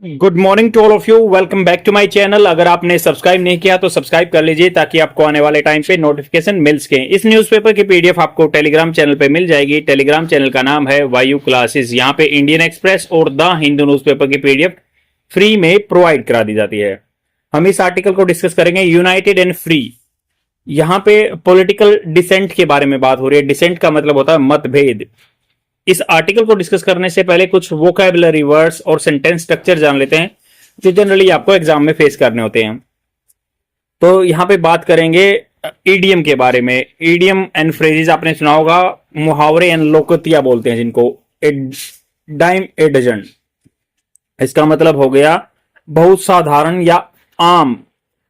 Good morning to all of you. Welcome back to my channel. अगर आपने subscribe नहीं किया तो सब्सक्राइब कर लीजिए ताकि आपको आने वाले टाइम पे नोटिफिकेशन मिल सके। इस न्यूज़पेपर की पीडीएफ आपको टेलीग्राम चैनल पे मिल जाएगी। टेलीग्राम चैनल का नाम है वायु क्लासेस। यहाँ पे इंडियन एक्सप्रेस और द हिंदू न्यूज़पेपर की पीडीएफ फ्री में प्रोवाइड करा दी जाती है। हम इस आर्टिकल को डिस्कस करेंगे, यूनाइटेड एंड फ्री। यहाँ पे पॉलिटिकल डिसेंट के बारे में बात हो रही है। डिसेंट का मतलब होता है मतभेद। इस आर्टिकल को डिस्कस करने से पहले कुछ वोकैबुलरी वर्ड्स और सेंटेंस स्ट्रक्चर जान लेते हैं जो जनरली आपको एग्जाम में फेस करने होते हैं। तो यहां पे बात करेंगे ईडियम के बारे में। ईडियम एंड फ्रेजेस आपने सुना होगा, मुहावरे एंड लोकोक्तियां बोलते हैं जिनको। ए डाइम ए डजन, इसका मतलब हो गया बहुत साधारण या आम।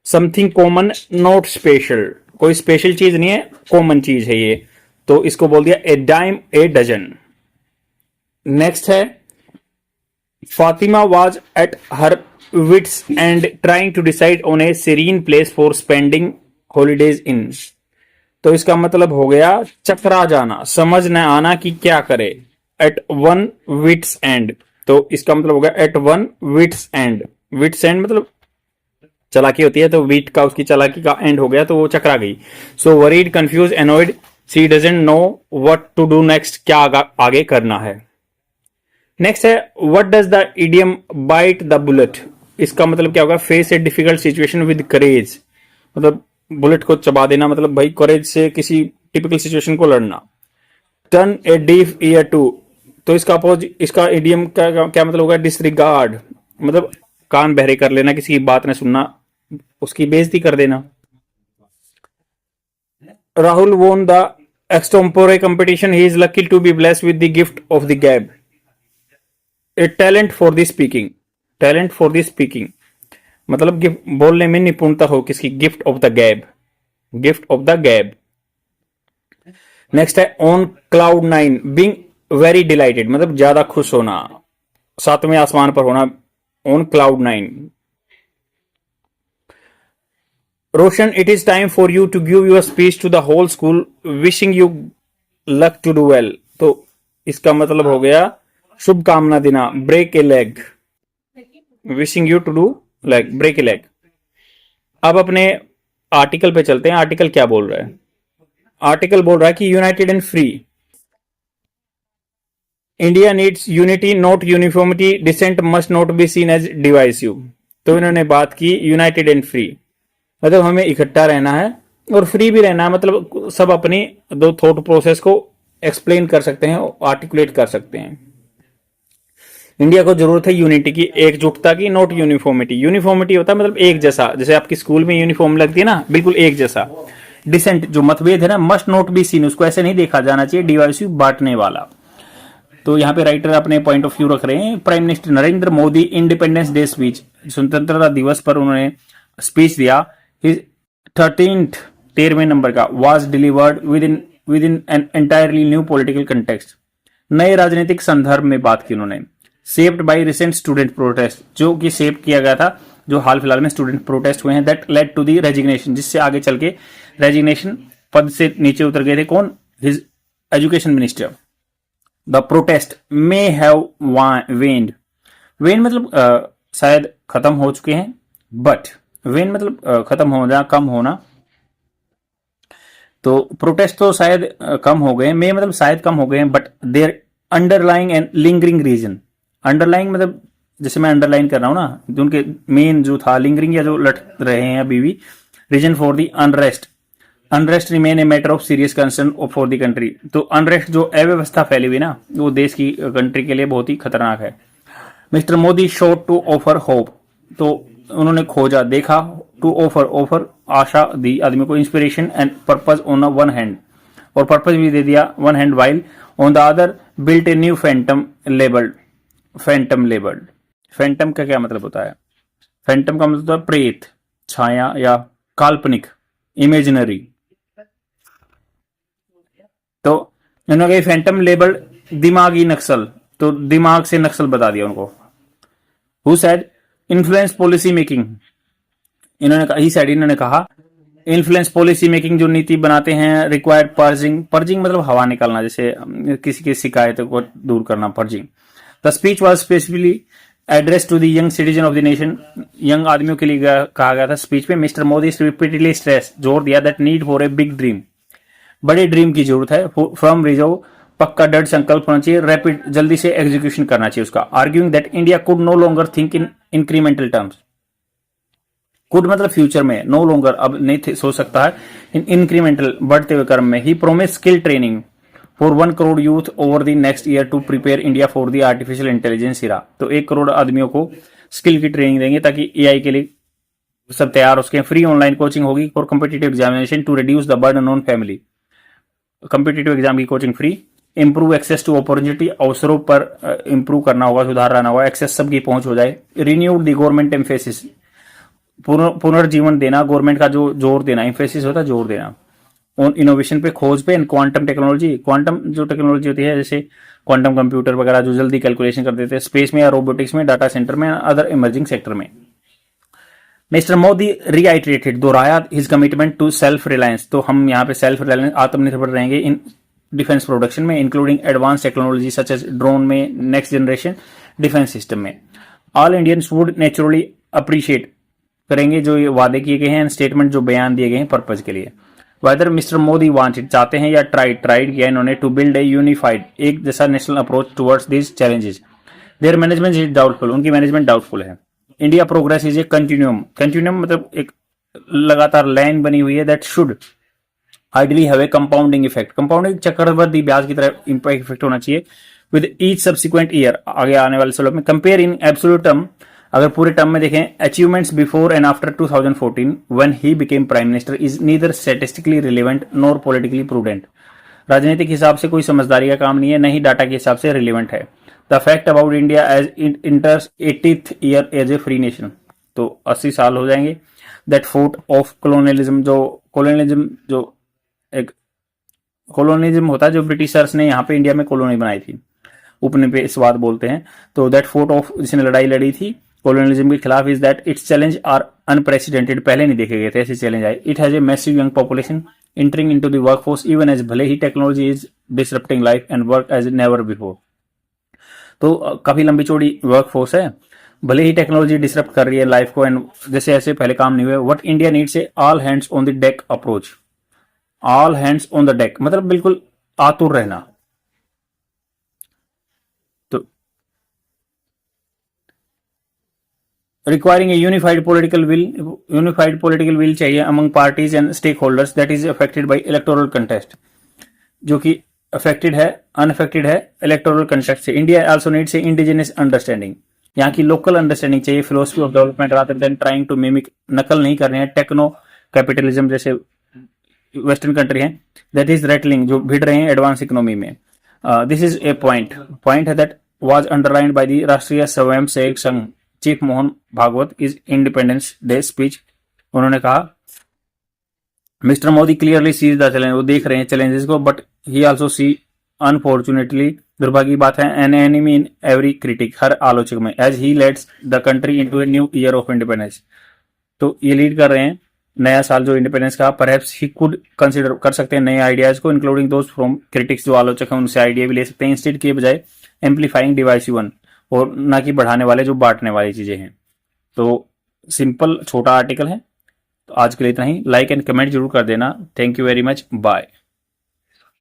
समथिंग कॉमन नॉट स्पेशल, कोई स्पेशल चीज नहीं है, कॉमन चीज है ये। तो इसको बोल दिया a dime a dozen. Next है Fatima was at her wits end trying to decide on a serene place for spending holidays in. तो इसका मतलब हो गया चकरा जाना, समझ न आना कि क्या करे। एट वन विट्स एंड, तो इसका मतलब हो गया at one wits end. Wits end मतलब चालाकी होती है, तो वीट का उसकी चालाकी का एंड हो गया तो वो चकरा गई। So worried, confused, annoyed, she doesn't know what to do next, क्या आगे करना है। नेक्स्ट है what does the idiom bite the bullet. इसका मतलब क्या होगा, face a difficult situation with courage. मतलब बुलेट को चबा देना, मतलब भाई करेज से किसी टिपिकल सिचुएशन को लड़ना। Turn a deaf ear to, तो इसका अपोजिट, इसका इडियम का क्या मतलब होगा, डिसरिगार्ड। मतलब कान बहरे कर लेना, किसी की बात न सुनना, उसकी बेइज्जती कर देना। Rahul won the extempore competition. He is lucky to be blessed with the gift of the gab. A talent for the speaking. Talent for the speaking मतलब बोलने में निपुणता हो किसकी, gift of the gab, gift of the gab. Next है on cloud nine, being very delighted मतलब ज्यादा खुश होना, सातवें आसमान पर होना, on cloud nine. Roshan, it is time for you to give your speech to the whole school, wishing you luck to do well. तो इसका मतलब हो गया शुभकामना देना, break a leg, wishing you to do leg, break a leg. अब अपने article पे चलते हैं। आर्टिकल क्या बोल रहा है? आर्टिकल बोल रहा है कि united and free, India needs unity not uniformity, dissent must not be seen as divisive. तो इन्होंने बात की यूनाइटेड एंड फ्री, मतलब हमें इकट्ठा रहना है और फ्री भी रहना है। मतलब सब अपनी दो थॉट प्रोसेस को एक्सप्लेन कर सकते हैं, आर्टिकुलेट कर सकते हैं। इंडिया को जरूरत है यूनिटी की, एकजुटता की, नॉट यूनिफॉर्मिटी। यूनिफॉर्मिटी होता है मतलब एक जैसा, जैसे आपकी स्कूल में यूनिफॉर्म लगती है ना, बिल्कुल एक जैसा। डिसेंट जो मतभेद है ना, मस्ट नॉट बी सीन, उसको ऐसे नहीं देखा जाना चाहिए, डिवाइसिव, बांटने वाला। तो यहाँ पे राइटर अपने पॉइंट ऑफ व्यू रख रहे हैं। Prime minister Narendra Modi independence day speech, स्वतंत्रता दिवस पर उन्होंने स्पीच दिया। 13वें नंबर का was delivered within an entirely new political context, नए राजनीतिक संदर्भ में बात की उन्होंने। Shaped by recent student protest, जो कि सेप किया गया था, जो हाल फिलहाल में स्टूडेंट प्रोटेस्ट हुए हैं। That led to the resignation, जिससे आगे चल के रेजिग्नेशन, पद से नीचे उतर गए थे कौन, his education minister. The protest may have waned, when मतलब शायद खत्म हो चुके हैं, बट वेन मतलब खत्म होना, कम होना। तो प्रोटेस्ट तो शायद कम हो गए, मे मतलब शायद कम हो गए हैं, but there underlying and lingering reason. Underlying मतलब जैसे मैं अंडरलाइन कर रहा हूं ना, जो उनके मेन जो था लिंगरिंग या जो लट रहे हैं अभी भी, reason for the unrest, unrest remain a matter of serious concern for the country. तो अनरेस्ट जो अव्यवस्था फैली हुई ना, वो देश की, कंट्री के लिए बहुत ही खतरनाक है। Mr Modi sought to offer hope, तो उन्होंने खोजा, देखा, टू ऑफर, ऑफर आशा दी आदमी को, inspiration and purpose on one hand, और पर्पज भी दे दिया one hand, while on the other built a new phantom labelled, phantom labelled. Phantom का क्या मतलब होता है? फैंटम का मतलब होता है प्रेत, छाया या काल्पनिक, इमेजिनरी। तो उन्होंने फैंटम लेबल्ड दिमागी नक्सल, तो दिमाग से नक्सल बता दिया उनको। Who said influence policy making, इन्होंने कहा, ही सेड, इन्होंने कहा इन्फ्लुएंस पॉलिसी मेकिंग, जो नीति बनाते हैं, रिक्वायर्ड पर्जिंग, पर्जिंग मतलब हवा निकालना, जैसे किसी की शिकायतों को दूर करना, purging. The speech was specifically address to the young citizen of the nation, young आदमियों के लिए कहा गया था स्पीच में। मिस्टर मोदी रिपीटेडली स्ट्रेस, जोर दिया that need for a big dream, बड़े ड्रीम की जरूरत है, फ्रॉम रिजर्व, पक्का दृढ़ संकल्प होना चाहिए, रैपिड जल्दी से एग्जीक्यूशन करना चाहिए उसका। Arguing that India could no longer think in incremental terms, could मतलब फ्यूचर में, नो लॉन्गर अब नहीं सोच सकता है इन इंक्रीमेंटल बढ़ते हुए क्रम में। He promise skill training for 1 crore youth over the next year to prepare India for the artificial intelligence era. तो 1 करोड़ आदमियों को स्किल की ट्रेनिंग देंगे ताकि एआई के लिए सब तैयार हो सके। फ्री ऑनलाइन कोचिंग होगी for competitive examination to reduce the burden on family, competitive exam की coaching free. Improve access to opportunity, अवसरों पर इंप्रूव करना होगा, सुधार लाना होगा, एक्सेस सबकी पहुंच हो जाए। रिन्यूड द गवर्नमेंट एम्फेसिस, पुनर्जीवन देना, गवर्नमेंट का जो जोर देना, एम्फेसिस होता है जोर देना, ऑन इनोवेशन पे, खोज पे, एंड क्वांटम टेक्नोलॉजी, क्वांटम जो टेक्नोलॉजी होती है जैसे क्वांटम कंप्यूटर वगैरह जो जल्दी कैलकुलेशन कर देते हैं, स्पेस में या रोबोटिक्स में, डाटा सेंटर में, अदर इमर्जिंग सेक्टर में। मिस्टर मोदी रीआइट्रेटेड, दोहराया his commitment to self reliance, तो हम यहाँ पे सेल्फ रिलायंस आत्मनिर्भर रहेंगे इन डिफेंस प्रोडक्शन में, including advance technology such as drone में, नेक्स्ट जनरेशन डिफेंस सिस्टम में। All Indians would naturally appreciate करेंगे जो ये वादे किए गए हैं, स्टेटमेंट जो बयान दिए गए हैं पर्पज के लिए। वेदर मिस्टर मोदी वांटेड, चाहते हैं या ट्राइड किया इन्होंने, टू बिल्ड ए यूनिफाइड, एक जैसा national approach towards this challenges. Their management is doubtful, उनकी मैनेजमेंट डाउटफुल है। India progress is a continuum, continuum मतलब एक लगातार लाइन बनी हुई है, that should ideally have a compounding effect, compounding चक्रवर्ती ब्याज की तरह इंपैक्ट इफेक्ट होना चाहिए विद ईच सब्सिक्वेंट ईयर, आगे आने वाले सालों में। कंपेयर इन एब्सोल्यूट टर्म, अगर पूरे टर्म में देखें, achievements before and after 2014 when he became prime minister is neither statistically relevant nor politically prudent, राजनीतिक हिसाब से कोई समझदारी का काम नहीं है, नहीं डाटा के हिसाब से रिलेवेंट है। The fact about India as it enters 80th year as a free nation, तो 80 साल हो जाएंगे। दैट फोर्ट ऑफ कॉलोनियलिज्म, जो एक कॉलोनियलिज्म होता है जो ब्रिटिशर्स ने यहाँ पे इंडिया में कॉलोनी बनाई थी, उपने पे स्वाद बोलते हैं, तो दैट फोर्ट ऑफ, जिसने लड़ाई लड़ी थी कॉलोनियलिज्म के खिलाफ, is that its challenge are unprecedented, पहले नहीं देखे गए थे ऐसे चैलेंज आए। It has a massive young population entering into the workforce even as, भले ही technology is disrupting life and work as never before, तो काफी लंबी चौड़ी वर्कफोर्स है, भले ही टेक्नोलॉजी डिसरप्ट कर रही है लाइफ को, एंड जैसे ऐसे पहले काम नहीं हुए। What India needs a all hands on the deck approach, all hands on the deck मतलब बिल्कुल आतुर रहना। तो requiring a unified political will चाहिए among parties and stakeholders that is affected by electoral contest, जो कि unaffected है electoral contest से। India also needs a indigenous understanding, यहाँ की लोकल अंडरस्टैंडिंग चाहिए, philosophy of development rather than trying to mimic, नकल नहीं करने हैं टेक्नो कैपिटलिज्म जैसे वेस्टर्न कंट्री है, दैट इज रेटलिंग, जो भिड़ रहे हैं एडवांस इकोनॉमी में। दिस इज ए पॉइंट है that was underlined by the Rashtriya Swayamsevak Sangh chief Mohan Bhagwat is Independence day speech. उन्होंने कहा mister Modi clearly sees the challenge, वो देख रहे हैं चैलेंजेस को, but he also see unfortunately, दुर्भाग्य की बात है, an enemy in every critic, हर आलोचक में, as he let's the country into a new year of independence, तो ये लीड कर रहे हैं नया साल जो इंडिपेंडेंस का। परहैप्स ही कुड कंसिडर, कर सकते हैं नए आइडियाज को, इंक्लूडिंग दोज फ्रॉम क्रिटिक्स, जो आलोचक हैं उनसे आइडिया भी ले सकते हैं, इंस्टेड के बजाय एम्पलीफाइंग डिवाइसिव वन, और ना कि बढ़ाने वाले जो बांटने वाली चीजें हैं। तो सिंपल छोटा आर्टिकल है, तो आज के लिए इतना ही। लाइक एंड कमेंट जरूर कर देना। Thank you very much, bye.